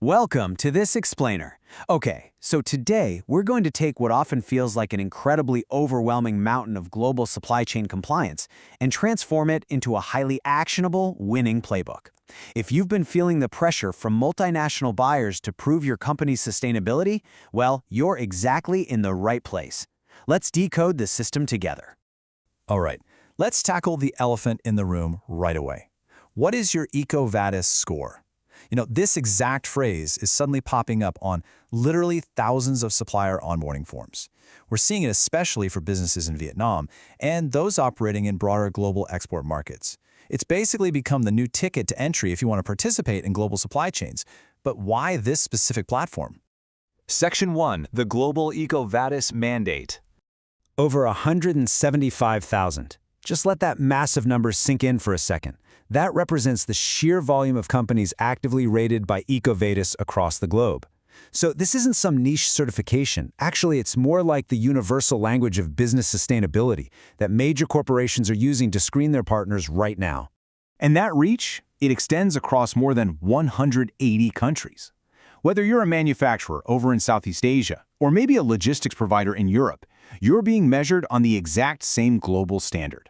Welcome to this explainer. Okay, so today we're going to take what often feels like an incredibly overwhelming mountain of global supply chain compliance and transform it into a highly actionable, winning playbook. If you've been feeling the pressure from multinational buyers to prove your company's sustainability, well, you're exactly in the right place. Let's decode the system together. All right, let's tackle the elephant in the room right away. What is your EcoVadis score? This exact phrase is suddenly popping up on literally thousands of supplier onboarding forms. We're seeing it especially for businesses in Vietnam and those operating in broader global export markets. It's basically become the new ticket to entry if you want to participate in global supply chains. But why this specific platform? Section 1, the Global EcoVadis Mandate. Over 175,000. Just let that massive number sink in for a second. That represents the sheer volume of companies actively rated by EcoVadis across the globe. So this isn't some niche certification. Actually, it's more like the universal language of business sustainability that major corporations are using to screen their partners right now. And that reach, it extends across more than 180 countries. Whether you're a manufacturer over in Southeast Asia or maybe a logistics provider in Europe, you're being measured on the exact same global standard.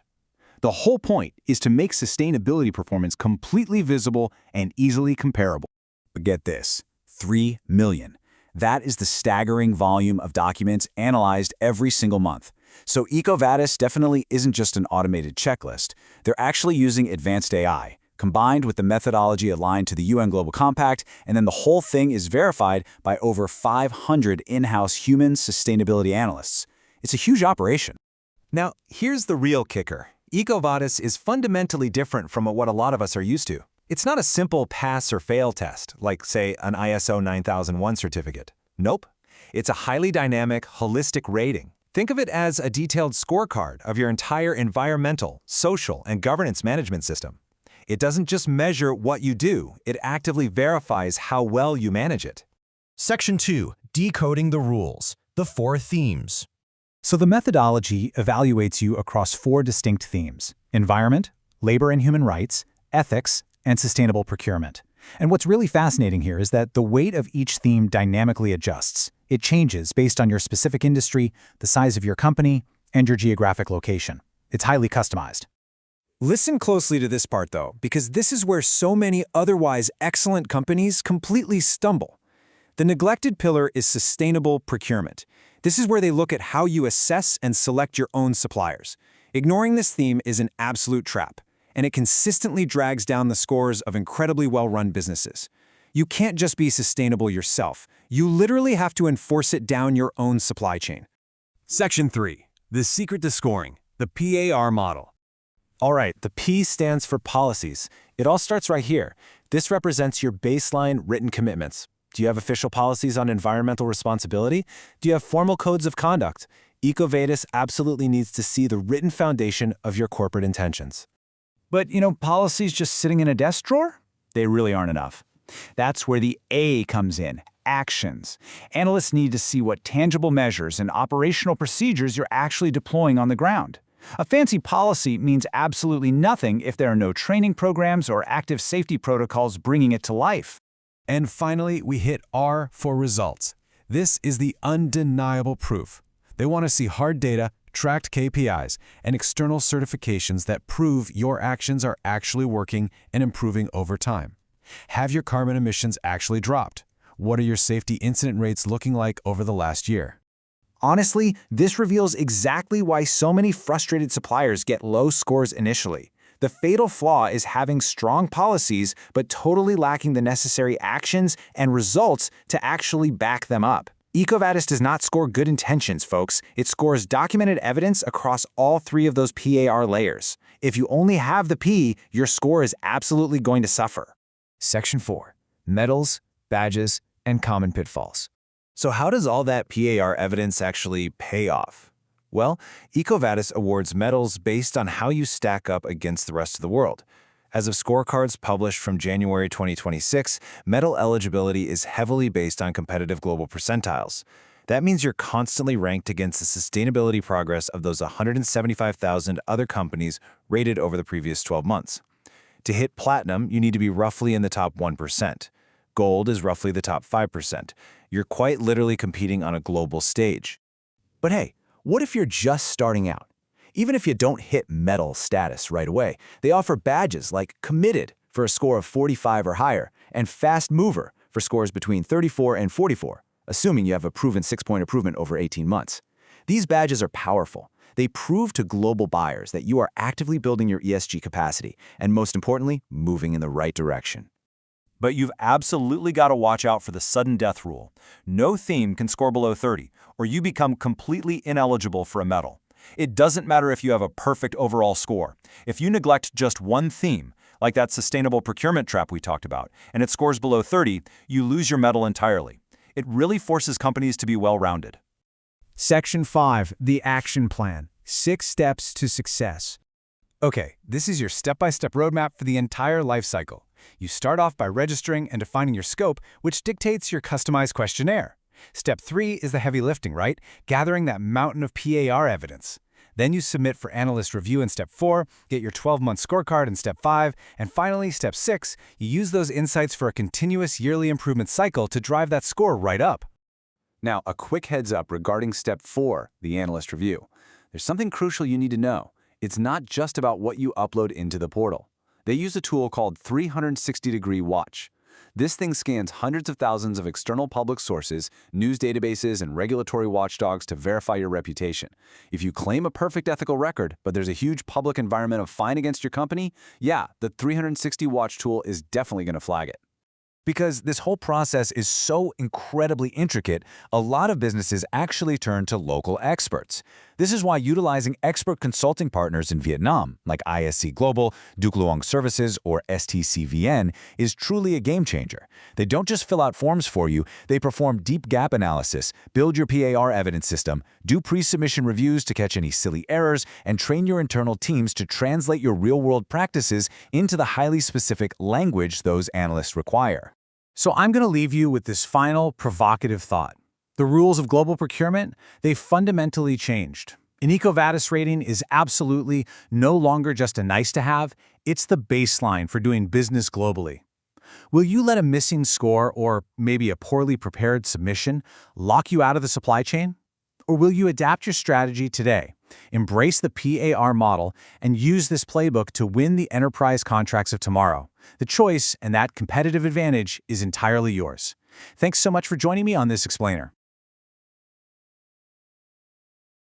The whole point is to make sustainability performance completely visible and easily comparable. But get this, 3 million. That is the staggering volume of documents analyzed every single month. So EcoVadis definitely isn't just an automated checklist. They're actually using advanced AI, combined with the methodology aligned to the UN Global Compact, and then the whole thing is verified by over 500 in-house human sustainability analysts. It's a huge operation. Now, here's the real kicker. EcoVadis is fundamentally different from what a lot of us are used to. It's not a simple pass or fail test, like, say, an ISO 9001 certificate. Nope. It's a highly dynamic, holistic rating. Think of it as a detailed scorecard of your entire environmental, social, and governance management system. It doesn't just measure what you do, it actively verifies how well you manage it. Section 2, decoding the rules, the 4 themes. So the methodology evaluates you across 4 distinct themes: environment, labor and human rights, ethics, and sustainable procurement. And what's really fascinating here is that the weight of each theme dynamically adjusts. It changes based on your specific industry, the size of your company, and your geographic location. It's highly customized. Listen closely to this part, though, because this is where so many otherwise excellent companies completely stumble. The neglected pillar is sustainable procurement. This is where they look at how you assess and select your own suppliers. Ignoring this theme is an absolute trap, and it consistently drags down the scores of incredibly well-run businesses. You can't just be sustainable yourself. You literally have to enforce it down your own supply chain. Section 3, the secret to scoring, the PAR model. All right, the P stands for policies. It all starts right here. This represents your baseline written commitments. Do you have official policies on environmental responsibility? Do you have formal codes of conduct? EcoVadis absolutely needs to see the written foundation of your corporate intentions. But, policies just sitting in a desk drawer? They really aren't enough. That's where the A comes in, actions. Analysts need to see what tangible measures and operational procedures you're actually deploying on the ground. A fancy policy means absolutely nothing if there are no training programs or active safety protocols bringing it to life. And finally, we hit R for results. This is the undeniable proof. They want to see hard data, tracked KPIs, and external certifications that prove your actions are actually working and improving over time. Have your carbon emissions actually dropped? What are your safety incident rates looking like over the last year? Honestly, this reveals exactly why so many frustrated suppliers get low scores initially. The fatal flaw is having strong policies but totally lacking the necessary actions and results to actually back them up. EcoVadis does not score good intentions, folks. It scores documented evidence across all 3 of those PAR layers. If you only have the P, your score is absolutely going to suffer. Section 4, medals, badges, and common pitfalls. So how does all that PAR evidence actually pay off? Well, EcoVadis awards medals based on how you stack up against the rest of the world. As of scorecards published from January 2026, medal eligibility is heavily based on competitive global percentiles. That means you're constantly ranked against the sustainability progress of those 175,000 other companies rated over the previous 12 months. To hit platinum, you need to be roughly in the top 1%. Gold is roughly the top 5%. You're quite literally competing on a global stage. But hey, what if you're just starting out? Even if you don't hit metal status right away, they offer badges like Committed for a score of 45 or higher, and Fast Mover for scores between 34 and 44, assuming you have a proven 6-point improvement over 18 months. These badges are powerful. They prove to global buyers that you are actively building your ESG capacity and, most importantly, moving in the right direction. But you've absolutely got to watch out for the sudden death rule. No theme can score below 30, or you become completely ineligible for a medal. It doesn't matter if you have a perfect overall score. If you neglect just one theme, like that sustainable procurement trap we talked about, and it scores below 30, you lose your medal entirely. It really forces companies to be well-rounded. Section 5, the action plan. 6 steps to success. Okay, this is your step-by-step roadmap for the entire life cycle. You start off by registering and defining your scope, which dictates your customized questionnaire. Step 3 is the heavy lifting, right? Gathering that mountain of PAR evidence. Then you submit for analyst review in Step 4, get your 12-month scorecard in Step 5, and finally, Step 6, you use those insights for a continuous yearly improvement cycle to drive that score right up. Now, a quick heads up regarding Step 4, the analyst review. There's something crucial you need to know. It's not just about what you upload into the portal. They use a tool called 360-degree watch. This thing scans hundreds of thousands of external public sources, news databases, and regulatory watchdogs to verify your reputation. If you claim a perfect ethical record, but there's a huge public environmental fine against your company, yeah, the 360 watch tool is definitely going to flag it. Because this whole process is so incredibly intricate, a lot of businesses actually turn to local experts. This is why utilizing expert consulting partners in Vietnam, like ISC Global, Duc Luong Services, or STCVN, is truly a game changer. They don't just fill out forms for you, they perform deep gap analysis, build your PAR evidence system, do pre-submission reviews to catch any silly errors, and train your internal teams to translate your real-world practices into the highly specific language those analysts require. So I'm going to leave you with this final provocative thought. The rules of global procurement, they've fundamentally changed. An EcoVadis rating is absolutely no longer just a nice-to-have, it's the baseline for doing business globally. Will you let a missing score or maybe a poorly prepared submission lock you out of the supply chain? Or will you adapt your strategy today, embrace the PAR model, and use this playbook to win the enterprise contracts of tomorrow? The choice and that competitive advantage is entirely yours. Thanks so much for joining me on this explainer.